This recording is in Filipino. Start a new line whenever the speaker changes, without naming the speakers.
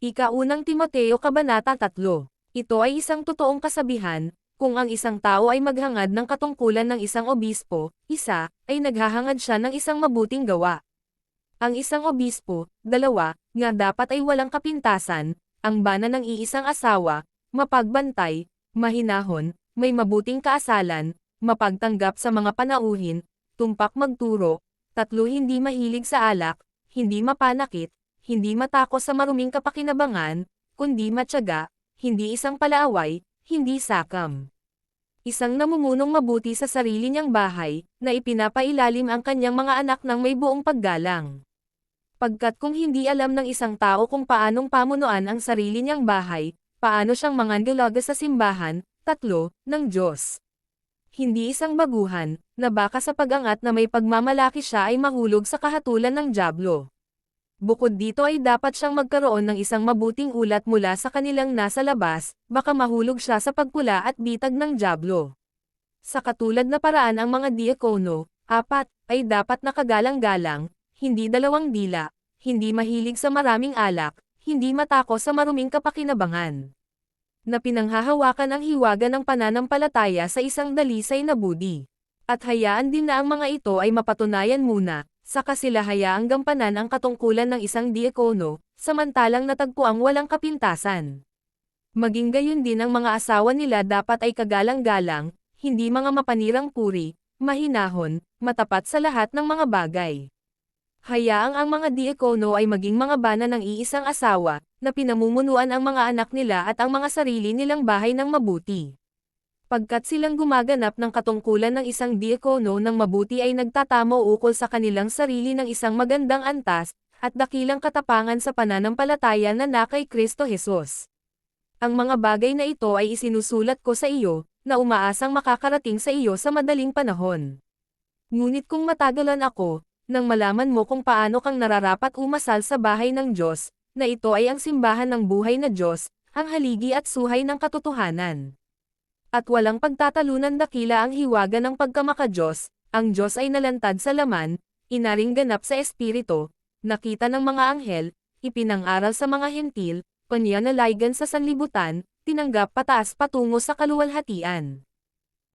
Ika-unang Timoteo Kabanata 3. Ito ay isang totoong kasabihan, kung ang isang tao ay maghangad ng katungkulan ng isang obispo, ay naghahangad siya ng isang mabuting gawa. Ang isang obispo, nga dapat ay walang kapintasan, ang bana ng iisang asawa, mapagbantay, mahinahon, may mabuting kaasalan, mapagtanggap sa mga panauhin, tumpak magturo, 3 hindi mahilig sa alak, hindi mapanakit, hindi matakos sa maruming kapakinabangan, kundi matyaga, hindi isang palaaway, hindi sakam. Isang namumunong mabuti sa sarili niyang bahay, na ipinapailalim ang kanyang mga anak ng may buong paggalang. Pagkat kung hindi alam ng isang tao kung paanong pamunuan ang sarili niyang bahay, paano siyang mangangalaga sa simbahan, 3, ng Diyos. Hindi isang baguhan, na baka sa pag-angat na may pagmamalaki siya ay mahulog sa kahatulan ng dyablo. Bukod dito ay dapat siyang magkaroon ng isang mabuting ulat mula sa kanilang nasa labas, baka mahulog siya sa pagpula at bitag ng dyablo. Sa katulad na paraan ang mga diakono, 4, ay dapat nakagalang-galang, hindi dalawang dila, hindi mahilig sa maraming alak, hindi matakos sa maruming kapakinabangan. Na pinanghahawakan ang hiwaga ng pananampalataya sa isang dalisay na budi. At hayaan din na ang mga ito ay mapatunayan muna, saka sila hayaang gampanan ang katungkulan ng isang diakono, samantalang natagpuang walang kapintasan. Maging gayon din ang mga asawa nila dapat ay kagalang-galang, hindi mga mapanirang puri, mahinahon, matapat sa lahat ng mga bagay. Hayaang ang mga diakono ay maging mga bana ng iisang asawa, na pinamumunuan ang mga anak nila at ang mga sarili nilang bahay ng mabuti. Pagkat silang gumaganap ng katungkulan ng isang diakono ng mabuti ay nagtatamo ukol sa kanilang sarili ng isang magandang antas, at dakilang katapangan sa pananampalataya na kay Kristo Jesus. Ang mga bagay na ito ay isinusulat ko sa iyo, na umaasang makakarating sa iyo sa madaling panahon. Ngunit kung matagalan ako, nang malaman mo kung paano kang nararapat umasal sa bahay ng Diyos, na ito ay ang simbahan ng buhay na Diyos, ang haligi at suhay ng katotohanan. At walang pagtatalunan dakila ang hiwaga ng pagkamaka-Diyos, ang Diyos ay nalantad sa laman, inaring ganap sa espiritu, nakita ng mga anghel, ipinang-aral sa mga hentil, panyanalagan sa sanlibutan, tinanggap pataas patungo sa kaluwalhatian.